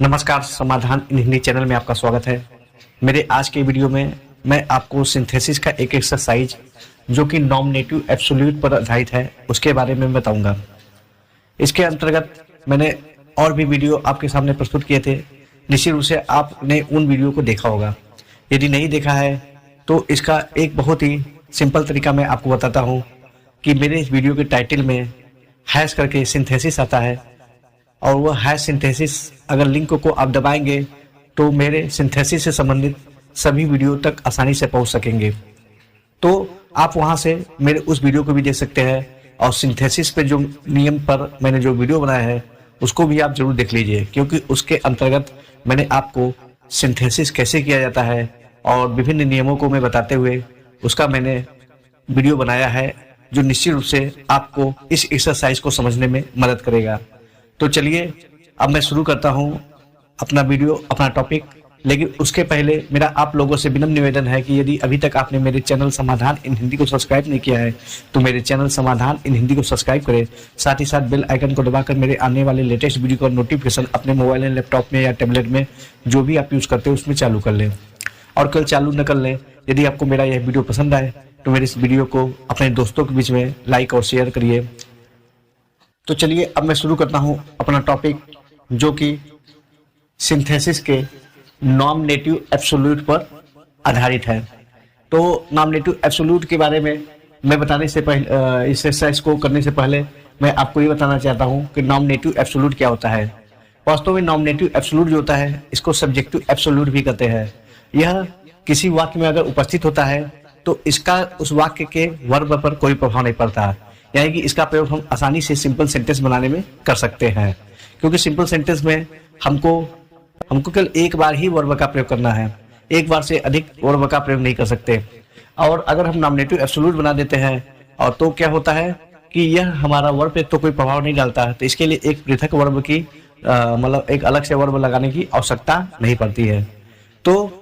नमस्कार, समाधान इन हिंदी चैनल में आपका स्वागत है। मेरे आज के वीडियो में मैं आपको सिंथेसिस का एक एक्सरसाइज जो कि नॉमिनेटिव एब्सोल्यूट पर आधारित है उसके बारे में बताऊंगा। इसके अंतर्गत मैंने और भी वीडियो आपके सामने प्रस्तुत किए थे। निश्चित रूप से आपने उन वीडियो को देखा होगा। यदि नहीं देखा है तो इसका एक बहुत ही सिंपल तरीका मैं आपको बताता हूँ कि मेरे इस वीडियो के टाइटल में हैश करके सिंथेसिस आता है और वह हैश सिंथेसिस अगर लिंक को आप दबाएंगे तो मेरे सिंथेसिस से संबंधित सभी वीडियो तक आसानी से पहुंच सकेंगे। तो आप वहां से मेरे उस वीडियो को भी देख सकते हैं और सिंथेसिस पे जो नियम पर मैंने जो वीडियो बनाया है उसको भी आप जरूर देख लीजिए, क्योंकि उसके अंतर्गत मैंने आपको सिंथेसिस कैसे किया जाता है और विभिन्न नियमों को मैं बताते हुए उसका मैंने वीडियो बनाया है जो निश्चित रूप से आपको इस एक्सरसाइज को समझने में मदद करेगा। तो चलिए अब मैं शुरू करता हूं अपना वीडियो, अपना टॉपिक। लेकिन उसके पहले मेरा आप लोगों से विनम्र निवेदन है कि यदि अभी तक आपने मेरे चैनल समाधान इन हिंदी को सब्सक्राइब नहीं किया है तो मेरे चैनल समाधान इन हिंदी को सब्सक्राइब करें। साथ ही साथ बेल आइकन को दबाकर मेरे आने वाले लेटेस्ट वीडियो का नोटिफिकेशन अपने मोबाइल एंड लैपटॉप में या टैबलेट में जो भी आप यूज़ करते हैं उसमें चालू कर लें और कल चालू न कर लें। यदि आपको मेरा यह वीडियो पसंद आए तो मेरे इस वीडियो को अपने दोस्तों के बीच में लाइक और शेयर करिए। तो चलिए अब मैं शुरू करता हूं अपना टॉपिक जो कि सिंथेसिस के नॉमिनेटिव एब्सोल्यूट पर आधारित है। तो नॉमिनेटिव एब्सोल्यूट के बारे में मैं बताने से पहले, इस एक्सरसाइज को करने से पहले मैं आपको ये बताना चाहता हूं कि नॉमिनेटिव एब्सोल्यूट क्या होता है। वास्तव में नॉमिनेटिव एब्सोल्यूट जो होता है इसको सब्जेक्टिव एब्सोल्यूट भी कहते हैं। यह किसी वाक्य में अगर उपस्थित होता है तो इसका उस वाक्य के वर्ब पर कोई प्रभाव नहीं पड़ता, यानी कि इसका प्रयोग हम आसानी से सिंपल सेंटेंस बनाने में कर सकते हैं, क्योंकि सिंपल सेंटेंस में हमको केवल एक बार ही वर्ब का प्रयोग करना है, एक बार से अधिक वर्ब का प्रयोग नहीं कर सकते। और अगर हम नॉमिनेटिव एब्सोल्यूट बना देते हैं और तो क्या होता है कि यह हमारा वर्ब पे तो कोई प्रभाव नहीं डालता है, तो इसके लिए एक पृथक वर्ब की मतलब एक अलग से वर्ब लगाने की आवश्यकता नहीं पड़ती है। तो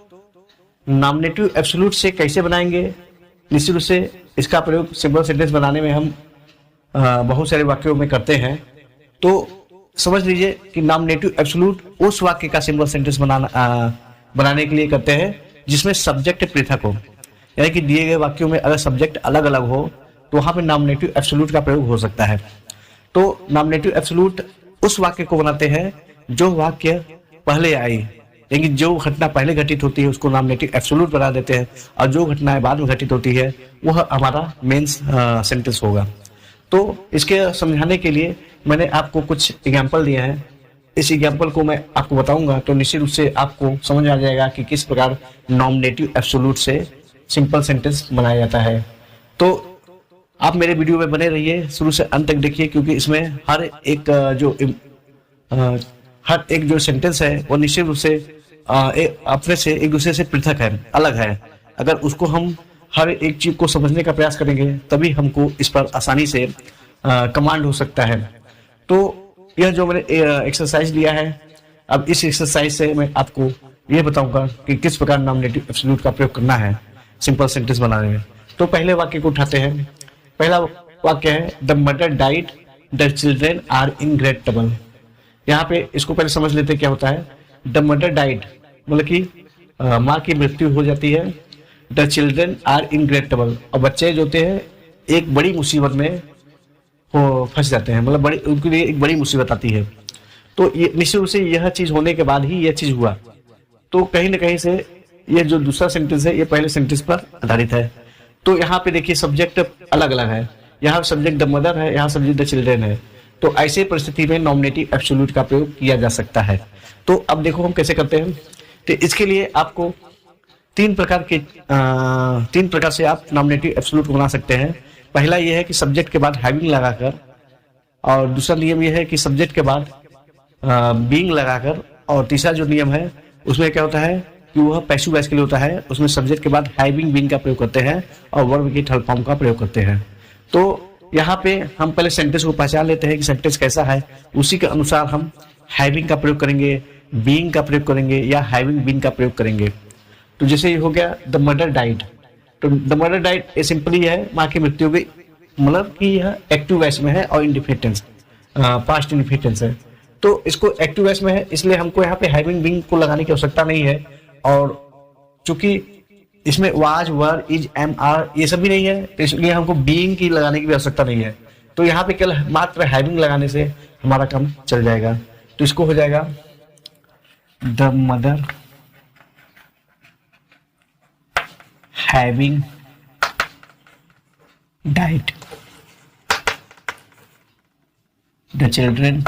नॉमिनेटिव एब्सोल्यूट से कैसे बनाएंगे? निश्चित रूप से इसका प्रयोग सिंपल सेंटेंस बनाने में हम बहुत सारे वाक्यों में करते हैं। तो समझ लीजिए कि नॉमिनेटिव एब्सोल्यूट उस वाक्य का सिंपल सेंटेंस बनाने के लिए करते हैं जिसमें सब्जेक्ट पृथक हो, यानी कि दिए गए वाक्यों में अगर सब्जेक्ट अलग अलग हो तो वहां पे नॉमिनेटिव एब्सोल्यूट का प्रयोग हो सकता है। तो नॉमिनेटिव एब्सोल्यूट उस वाक्य को बनाते हैं जो वाक्य पहले आई, यानी जो घटना पहले घटित होती है उसको नॉमिनेटिव एब्सोल्यूट बना देते हैं और जो घटनाएं बाद में घटित होती है वह हमारा मेन सेंटेंस होगा। तो इसके समझाने के लिए मैंने आपको कुछ एग्जाम्पल दिए हैं। इस एग्जाम्पल को मैं आपको बताऊंगा तो निश्चित रूप से आपको समझ आ जाएगा कि किस प्रकार नॉमिनेटिव एब्सोल्यूट से सिंपल सेंटेंस बनाया जाता है। तो आप मेरे वीडियो में बने रहिए, शुरू से अंत तक देखिए, क्योंकि इसमें हर एक जो सेंटेंस है वो निश्चित रूप से अपने से एक दूसरे से पृथक है, अलग है। अगर उसको हम हर एक चीज को समझने का प्रयास करेंगे तभी हमको इस पर आसानी से कमांड हो सकता है। तो यह जो मैंने एक्सरसाइज लिया है, अब इस एक्सरसाइज से मैं आपको यह बताऊंगा कि किस प्रकार नॉमिनेटिव एब्सोल्यूट का प्रयोग करना है सिंपल सेंटेंस बनाने में। तो पहले वाक्य को उठाते हैं। पहला वाक्य है the mother died, the children are in great trouble. यहाँ पे इसको पहले समझ लेते क्या होता है। द मदर डाइड मतलब कि माँ की मृत्यु हो जाती है। The children are in great trouble, और बच्चे जो होते हैं एक बड़ी मुसीबत में फंस जाते हैं, मतलब उनके लिए एक बड़ी मुसीबत आती है। तो ये निश्चित रूप से यह चीज होने के बाद ही यह चीज हुआ। तो कहीं ना कहीं से ये जो दूसरा सेंटेंस है ये पहले सेंटेंस पर आधारित है। तो यहाँ पे देखिए सब्जेक्ट अलग अलग है, यहाँ सब्जेक्ट द मदर है, यहाँ सब्जेक्ट द चिल्ड्रेन है। तो ऐसे परिस्थिति में नॉमिनेटिव एब्सोल्यूट का प्रयोग किया जा सकता है। तो अब देखो हम कैसे करते हैं। तो इसके लिए आपको तीन प्रकार से आप नॉमिनेटिव एब्सोल्यूट को बना सकते हैं। पहला यह है कि सब्जेक्ट के बाद हैविंग लगाकर, और दूसरा नियम यह है कि सब्जेक्ट के बाद बीइंग लगाकर, और तीसरा जो नियम है उसमें क्या होता है कि वह पैसिव वॉइस के लिए होता है, उसमें सब्जेक्ट के बाद हैविंग बीइंग का प्रयोग करते हैं और वर्ब की थर्ड फॉर्म का प्रयोग करते हैं। तो यहाँ पे हम पहले सेंटेंस को पहचान लेते हैं कि सेंटेंस कैसा है, उसी के अनुसार हम हैविंग का प्रयोग करेंगे, बीइंग का प्रयोग करेंगे या हैविंग बीन का प्रयोग करेंगे। तो जैसे ये हो गया द मदर डाइड, तो द मदर डाइड ये सिंपली है माँ की मृत्यु हो गई, मतलब कि यह एक्टिव वॉइस में है और indefinite tense past indefinite tense है। तो इसको एक्टिव वॉइस में है, इसलिए हमको यहाँ पे हैविंग बीइंग को लगाने की आवश्यकता नहीं है। और चूंकि इसमें was, were, is, am, are ये सब भी नहीं है, तो इसलिए हमको बीइंग की लगाने की भी आवश्यकता नहीं है। तो यहाँ पे केवल मात्र हैविंग लगाने से हमारा काम चल जाएगा। तो इसको हो जाएगा the mother having died, the children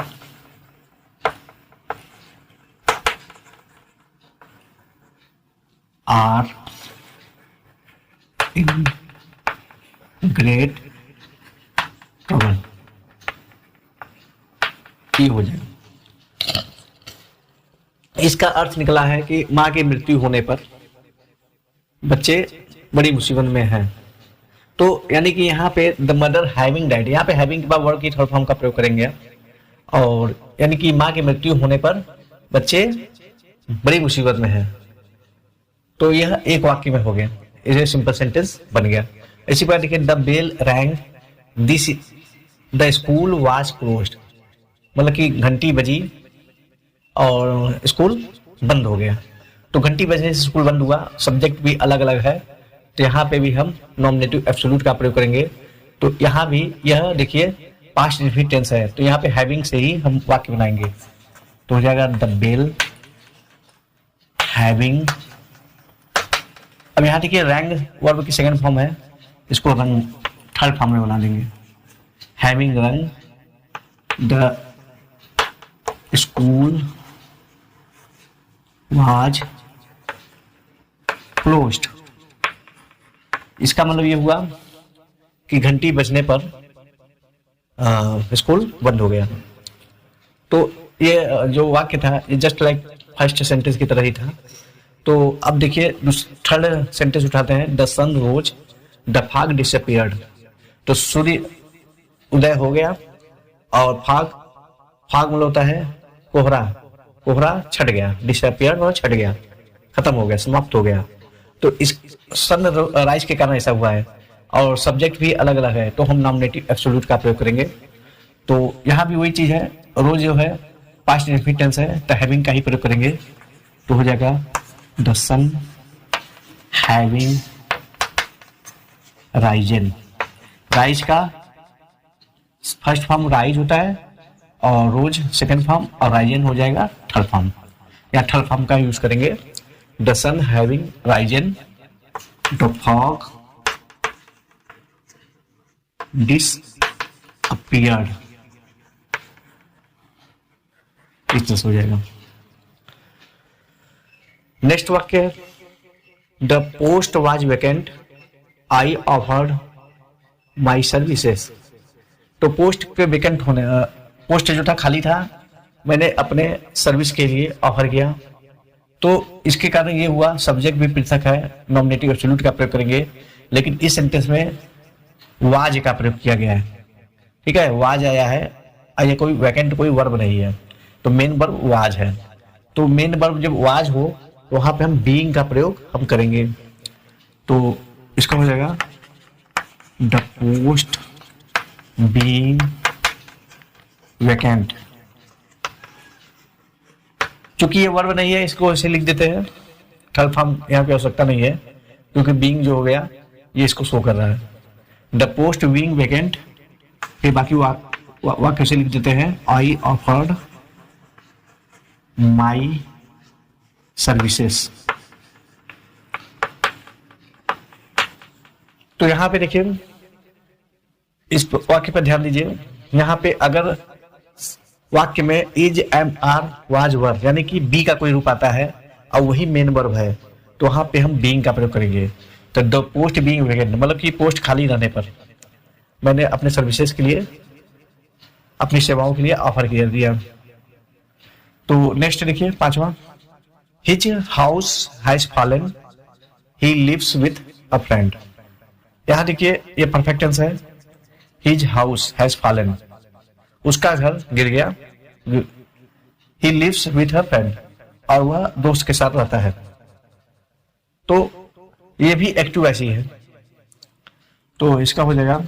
are in great trouble. ये हो जाएगा। इसका अर्थ निकला है कि मां की मृत्यु होने पर बच्चे बड़ी मुसीबत में हैं। तो यानी कि यहाँ पे द मदर हैविंग डाइड, यहाँ पे हैविंग के बाद वर्ड की थर्ड फॉर्म का प्रयोग करेंगे। और यानी कि मां की मृत्यु होने पर बच्चे बड़ी मुसीबत में हैं। तो यह एक वाक्य में हो गया, इसे सिंपल सेंटेंस बन गया। इसी प्रकार देखिए the bell rang, this the school was closed, मतलब कि घंटी बजी और स्कूल बंद हो गया। तो घंटी बजने से स्कूल बंद हुआ, सब्जेक्ट भी अलग अलग है। तो यहाँ पे भी हम नॉमिनेटिव एब्सोल्यूट का प्रयोग करेंगे। तो यहाँ भी यह देखिए पास्ट इंडेफिनिट टेंस है, तो यहाँ पे हैविंग से ही हम वाक्य बनाएंगे। तो हो जाएगा द बेल हैविंग। अब यहाँ देखिए रैंग वर्ब की सेकंड फॉर्म है, इसको रंग थर्ड फॉर्म में बना देंगे। हैविंग रंग द स्कूल वाज क्लोज्ड। इसका मतलब ये हुआ कि घंटी बजने पर स्कूल बंद हो गया। तो ये जो वाक्य था ये जस्ट लाइक फर्स्ट सेंटेंस की तरह ही था। तो अब देखिए थर्ड सेंटेंस उठाते हैं, the sun rose the fog disappeared. तो सूर्य उदय हो गया और फॉग मतलब होता है कोहरा, कोहरा छट गया, डिसअपीयर्ड और छट गया, खत्म हो गया, समाप्त हो गया। तो इस सन राइज के कारण ऐसा हुआ है। और सब्जेक्ट भी अलग अलग है, तो हम नॉमिनेटिव एब्सोल्यूट का प्रयोग करेंगे। तो यहाँ भी वही चीज है, रोज जो है पास्ट इंडेफिनिट टेंस है, तो हैविंग का ही प्रयोग करेंगे। तो हो जाएगा the sun having risen. Rise का फर्स्ट फॉर्म राइज होता है और रोज सेकंड फॉर्म, और राइजन हो जाएगा थर्ड फॉर्म, या थर्ड फॉर्म का यूज करेंगे। The sun having risen the fog disappeared, इस हो जाएगा। नेक्स्ट वाक्य, the post was vacant I offered my services. तो पोस्ट पे वैकेंट होने, पोस्ट जो था खाली था, मैंने अपने सर्विस के लिए ऑफर किया। तो इसके कारण ये हुआ, सब्जेक्ट भी पृथक है, नॉमिनेटिव एब्सोल्यूट का प्रयोग करेंगे। लेकिन इस सेंटेंस में वाज का प्रयोग किया गया है। ठीक है, वाज आया है, ये कोई वैकेंट कोई वर्ब नहीं है, तो मेन वर्ब वाज है। तो मेन वर्ब जब वाज हो तो वहां पे हम बीइंग का प्रयोग हम करेंगे। तो इसका हो जाएगा द पोस्ट बीइंग वैकेंट। चूंकि ये वर्ब नहीं है, इसको ऐसे लिख देते हैं, थर्ड फॉर्म यहाँ पे आवश्यकता नहीं है, क्योंकि बीइंग जो हो गया ये इसको शो कर रहा है। द पोस्ट बीइंग वैकेंट, फिर बाकी वाक्य से लिख देते हैं, आई ऑफर्ड माई सर्विसेस। तो यहां पे देखिए इस वाक्य पर ध्यान दीजिए। यहां पे अगर वाक्य में इज, एम, आर, वाज, वर यानी कि बी का कोई रूप आता है और वही मेन वर्ब है, तो वहां पे हम बीइंग का प्रयोग करेंगे। तो द पोस्ट बीइंग वैकेंट मतलब कि पोस्ट खाली रहने पर मैंने अपने सर्विसेज के लिए, अपनी सेवाओं के लिए ऑफर किया दिया। तो नेक्स्ट देखिए पांचवा, his house has fallen he lives with a friend. यहां देखिए ये परफेक्ट टेंस है, हिज हाउस हैज फॉलन, उसका घर गिर गया, he lives with a friend, और वह दोस्त के साथ रहता है। तो ये भी एक्टिव ऐसी है, तो इसका हो जाएगा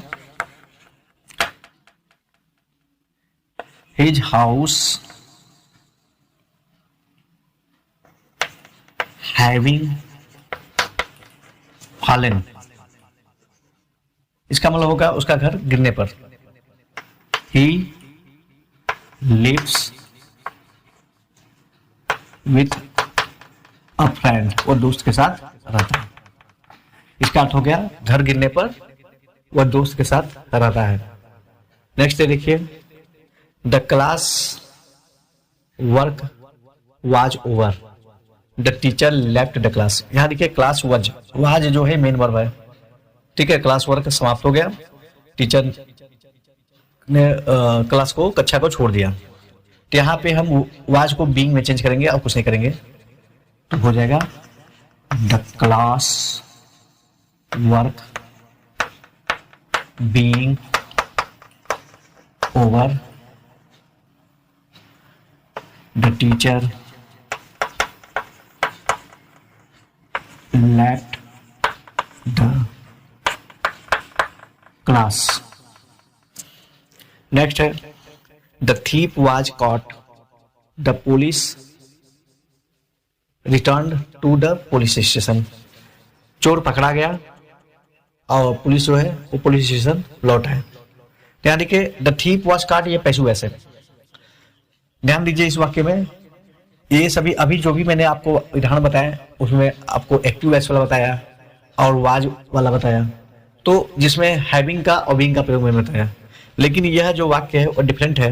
हिज हाउस हैविंग फॉलन, इसका मतलब होगा उसका घर गिरने पर। He lives with a friend, वो दोस्त के साथ रहता है। इसका अर्थ हो गया घर गिरने पर वह दोस्त के साथ रहता है। नेक्स्ट है देखिए, the class work was over, the teacher left the class. यहां देखिए क्लास वाज जो है मेन वर्ब है, ठीक है। क्लास वर्क समाप्त हो गया, टीचर ने क्लास को, कक्षा को छोड़ दिया। तो यहाँ पे हम वाज को बीइंग में चेंज करेंगे और कुछ नहीं करेंगे, तो हो जाएगा the class work being over, the teacher left the class. Next है, the thief was caught, the police return to the police station. चोर पकड़ा गया और पुलिस जो है वो पुलिस स्टेशन लौटा है। ध्यान देखिए, द थीप वाज कॉट, ये पैसिव वॉइस है। ध्यान दीजिए इस वाक्य में, ये सभी अभी जो भी मैंने आपको उदाहरण बताया उसमें आपको एक्टिव वॉइस वाला बताया और वाज वाला बताया, तो जिसमें हैविंग का और बीइंग का प्रयोग मैंने बताया। लेकिन यह जो वाक्य है वो डिफरेंट है।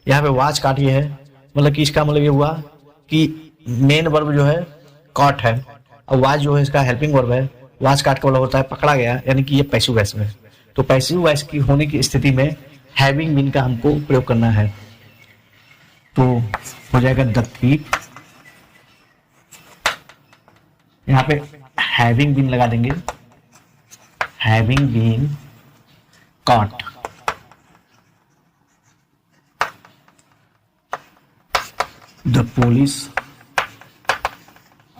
यहाँ पे वाज काट ये है, मतलब कि इसका मतलब ये हुआ कि मेन वर्ब जो है कॉट है और वाज जो है इसका हेल्पिंग वर्ब है। वाज काट का मतलब होता है पकड़ा गया, यानी कि ये पैसिव वॉइस में। तो पैसिव वॉइस की होने की स्थिति में हैविंग बीन का हमको प्रयोग करना है, तो हो जाएगा द थीप, यहाँ पे हैविंग बीन लगा देंगे, having been caught, the police,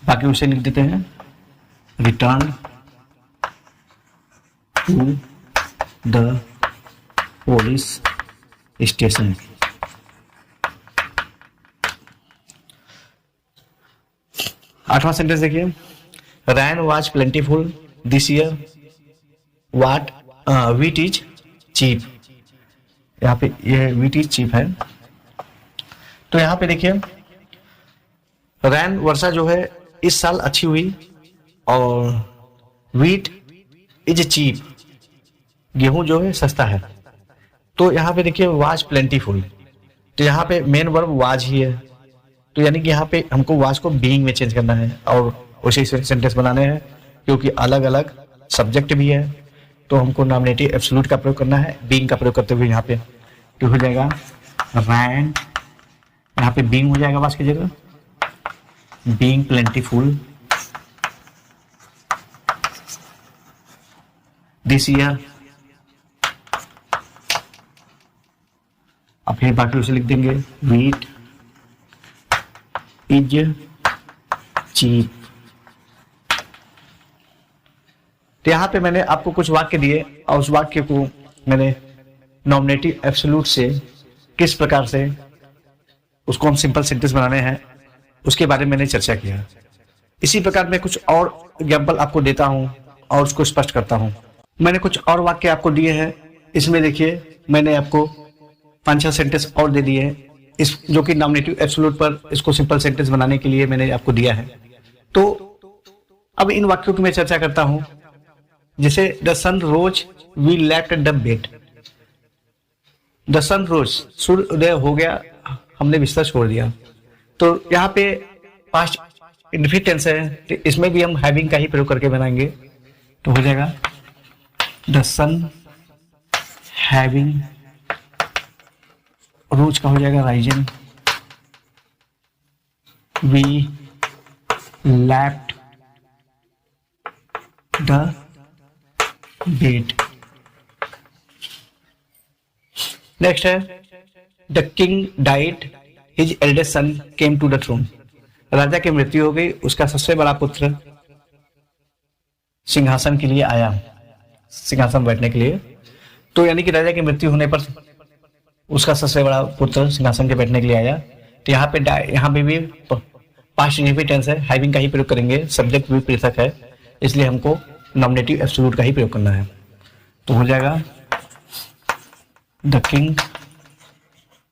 बाकी उसे लिख देते हैं return to the police station. आठवां सेंटेंस देखिए, rain was plentiful this year, what wheat is cheap. यहाँ पे ये वीट इज चीप है, तो यहाँ पे देखिए रैन वर्षा जो है इस साल अच्छी हुई और वीट इज चीप, गेहूं जो है सस्ता है। तो यहाँ पे देखिए वाज प्लेंटीफुल, तो यहाँ पे मेन वर्ब वाज ही है, तो यानी कि यहाँ पे हमको वाज को बीइंग में चेंज करना है और उसी से सेंटेंस बनाने हैं, क्योंकि अलग अलग सब्जेक्ट भी है, तो हमको नॉमिनेटिव एब्सोल्यूट का प्रयोग करना है बीइंग का प्रयोग करते हुए। यहाँ पे तो हो जाएगा रैन, यहाँ पे बीइंग हो जाएगा वाज की जगह, बीइंग प्लेंटीफुल दिस ईयर। अब फिर बाकी उसे लिख देंगे वीट इज चीप। तो यहां पे मैंने आपको कुछ वाक्य दिए और उस वाक्य को मैंने नॉमिनेटिव एब्सोल्यूट से किस प्रकार से उसको हम सिंपल सेंटेंस बनाने हैं उसके बारे में मैंने चर्चा किया। इसी प्रकार मैं कुछ और एग्जाम्पल आपको देता हूं और उसको स्पष्ट करता हूं। मैंने कुछ और वाक्य आपको दिए हैं, इसमें देखिए मैंने आपको 5-6 सेंटेंस और दे दिए हैं, इस जो कि नॉमिनेटिव एब्सोल्यूट पर इसको सिंपल सेंटेंस बनाने के लिए मैंने आपको दिया है। तो अब इन वाक्यों की मैं चर्चा करता हूं, जैसे the sun rose we left the bed. The sun rose, सूर्य उदय हो गया, हमने बिस्तर छोड़ दिया। तो यहाँ पे पास्ट इंडेफिनिट टेंस है, तो इसमें भी हम हैविंग का ही प्रयोग करके बनाएंगे, तो हो जाएगा द सन हैविंग, रोज का हो जाएगा risen, we left the bed. Next है the king died, his eldest son came to the throne. राजा की मृत्यु हो गई, उसका सबसे बड़ा पुत्र सिंहासन के लिए आया, सिंहासन बैठने के लिए। तो यानी कि राजा की मृत्यु होने पर उसका सबसे बड़ा पुत्र सिंहासन के बैठने के लिए आया। तो यहाँ पे भी पास्ट इंडेफिनिट टेंस है, हैविंग का ही प्रयोग करेंगे, सब्जेक्ट भी पृथक है, इसलिए हमको नॉमिनेटिव एब्सोल्यूट का ही प्रयोग करना है। तो हो जाएगा द किंग,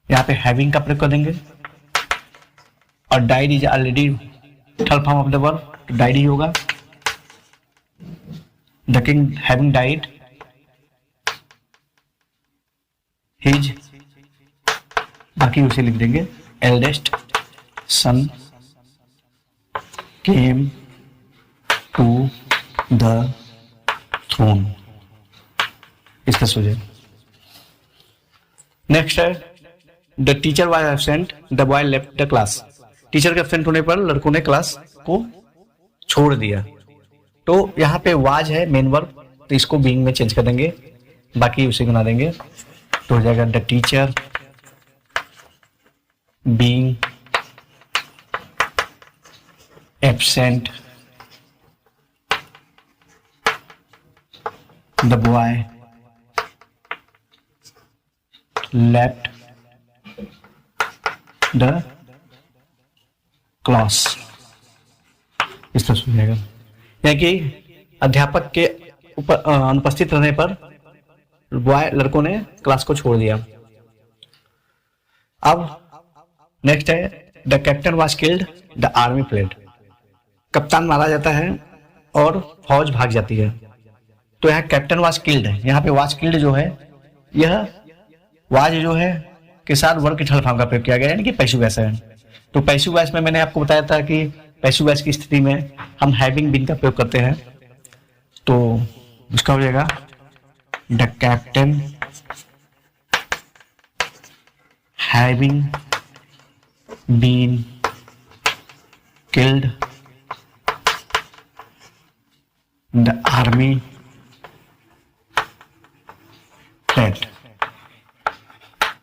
यहाँ पे हैविंग का प्रयोग कर देंगे, और died is already third form of the verb, तो डाइड ही होगा। The king having died his, बाकी उसे लिख देंगे, eldest son came to the throne, इसका सुझाव। नेक्स्ट है the teacher was absent, the boy left the class. Teacher के एब्सेंट होने पर लड़कों ने क्लास को छोड़ दिया। तो यहाँ पे वाज है मेन वर्ब, तो इसको बीइंग में चेंज कर देंगे, बाकी उसे बना देंगे। तो हो जाएगा the teacher being absent, the boy left the class, इस तरह से जाएगा। यानी कि अध्यापक के अनुपस्थित रहने पर बॉय लड़कों ने क्लास को छोड़ दिया। अब नेक्स्ट है the captain was killed, the army fled. कप्तान मारा जाता है और फौज भाग जाती है। तो यहाँ कैप्टन वाज किल्ड है, यहाँ पे वाज किल्ड जो है, यह वाज जो है के साथ वर्ब के थर्ड फॉर्म का प्रयोग किया गया, यानी कि पैसिव वॉइस है। तो पैसिव वॉइस में मैंने आपको बताया था कि पैसिव वॉइस की स्थिति में हम हैविंग बीन का प्रयोग करते हैं। तो उसका हो जाएगा the captain having been killed, the army fled.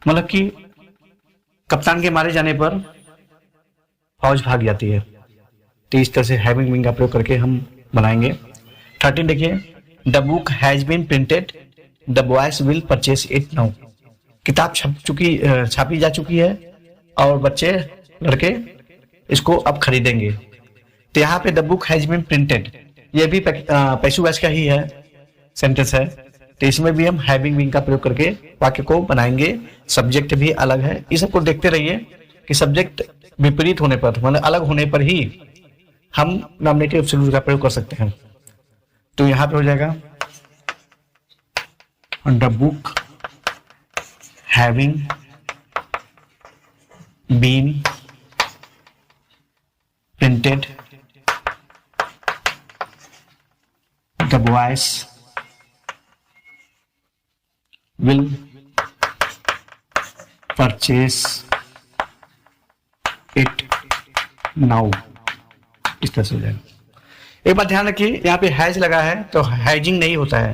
मतलब कि कप्तान के मारे जाने पर फौज भाग जाती है। तो इस तरह से हैविंग बीन का प्रयोग करके हम बनाएंगे। 13 देखिए, the book has been printed, the boys will purchase it now. किताब छापी जा चुकी है और बच्चे लड़के इसको अब खरीदेंगे। तो यहाँ पे the book has been printed, ये भी पैसिव वॉइस का ही है, सेंटेंस है। तो इसमें भी हम हैविंग बीन का प्रयोग करके वाक्य को बनाएंगे। सब्जेक्ट भी अलग है, इस सबको देखते रहिए कि सब्जेक्ट विपरीत होने पर, मतलब अलग होने पर ही हम नॉमिनेटिव एब्सोल्यूट का प्रयोग कर सकते हैं। तो यहां पे हो जाएगा the book having been printed, the boys will purchase it now, इस तरह से हो जाएगा। एक बात ध्यान रखिए, यहाँ पे हैज लगा है तो हैजिंग नहीं होता है,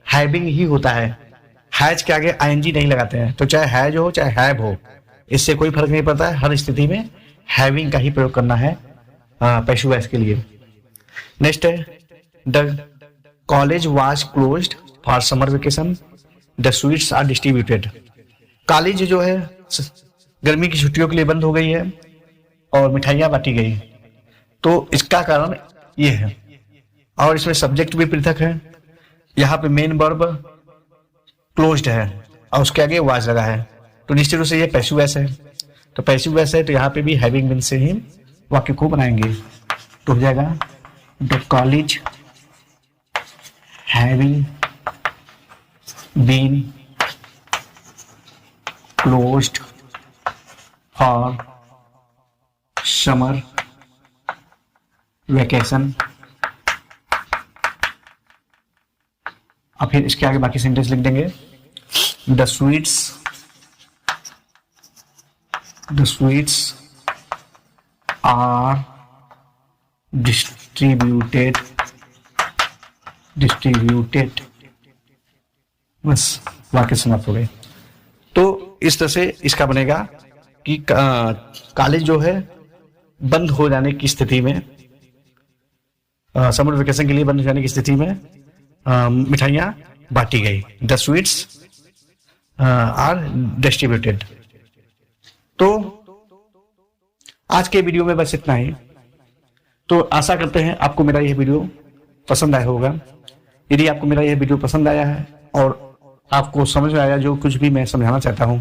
हैविंग ही होता है। हैज के आगे आईएनजी नहीं लगाते हैं। तो चाहे हैज हो चाहे हैव हो, इससे कोई फर्क नहीं पड़ता है। हर स्थिति में हैविंग का ही प्रयोग करना है पैसिव वॉइस के लिए। नेक्स्ट है the college was closed for summer vacation, the sweets are distributed. College जो है गर्मी की छुट्टियों के लिए बंद हो गई है और मिठाइयां बांटी गई। तो इसका कारण ये है, और इसमें सब्जेक्ट भी पृथक है। यहाँ पे मेन वर्ब क्लोज्ड है और उसके आगे वाज लगा है, तो निश्चित रूप से ये पैसिव वॉइस है। तो पैसिव वॉइस है तो यहाँ पे भी हैविंग बीन से ही वाक्य को बनाएंगे। तो हो जाएगा the college having been closed for summer vacation। अब फिर इसके आगे बाकी सेंटेंस लिख देंगे। द स्वीट्स आर डिस्ट्रीब्यूटेड, बस वाक्य समाप्त हो गए। तो इस तरह से इसका बनेगा कि कॉलेज जो है बंद हो जाने की स्थिति में, समर वेकेशन के लिए बंद हो जाने की स्थिति में मिठाइयां बांटी गई। The sweets are distributed. तो आज के वीडियो में बस इतना ही। तो आशा करते हैं आपको मेरा यह वीडियो पसंद आया होगा। यदि आपको मेरा यह वीडियो पसंद आया है और आपको समझ में आया जो कुछ भी मैं समझाना चाहता हूं,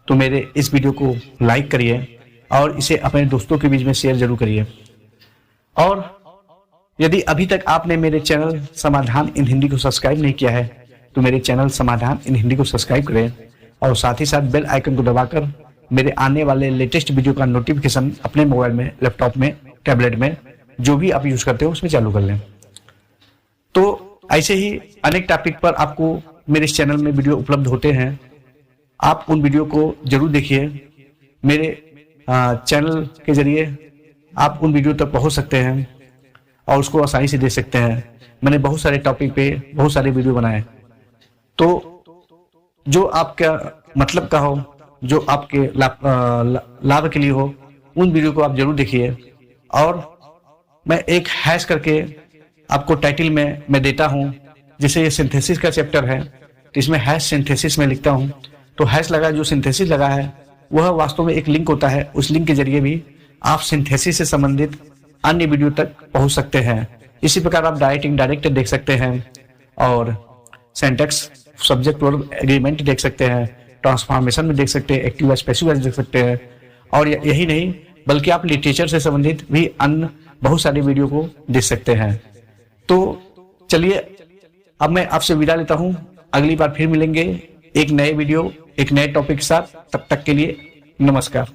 तो मेरे इस वीडियो को लाइक करिए और इसे अपने दोस्तों के बीच में शेयर जरूर करिए। और यदि अभी तक आपने मेरे चैनल समाधान इन हिंदी को सब्सक्राइब नहीं किया है, तो मेरे चैनल समाधान इन हिंदी को सब्सक्राइब करें और साथ ही साथ बेल आइकन को दबाकर मेरे आने वाले लेटेस्ट वीडियो का नोटिफिकेशन अपने मोबाइल में, लैपटॉप में, टैबलेट में, जो भी आप यूज करते हो उसमें चालू कर लें। तो ऐसे ही अनेक टॉपिक पर आपको मेरे इस चैनल में वीडियो उपलब्ध होते हैं। आप उन वीडियो को जरूर देखिए। मेरे चैनल के जरिए आप उन वीडियो तक पहुंच सकते हैं और उसको आसानी से देख सकते हैं। मैंने बहुत सारे टॉपिक पे बहुत सारे वीडियो बनाए, तो जो आपका मतलब का हो, जो आपके लाभ के लिए हो, उन वीडियो को आप जरूर देखिए। और मैं एक हैश करके आपको टाइटल में मैं देता हूं, जैसे ये सिंथेसिस का चैप्टर है तो इसमें हैश सिंथेसिस में लिखता हूं, तो हैश लगा, जो सिंथेसिस लगा है वह वास्तव में एक लिंक होता है। उस लिंक के जरिए भी आप सिंथेसिस से संबंधित अन्य वीडियो तक पहुंच सकते हैं। इसी प्रकार आप डायरेक्ट इनडायरेक्ट देख सकते हैं और सिंटैक्स, सब्जेक्ट वर्ब एग्रीमेंट देख सकते हैं, ट्रांसफॉर्मेशन में देख सकते हैं, एक्टिव वॉइस पैसिव वॉइस देख सकते हैं। और यही नहीं बल्कि आप लिटरेचर से संबंधित भी अन्य बहुत सारे वीडियो को देख सकते हैं। तो चलिए अब मैं आपसे विदा लेता हूं। अगली बार फिर मिलेंगे एक नए वीडियो, एक नए टॉपिक के साथ। तब तक के लिए नमस्कार।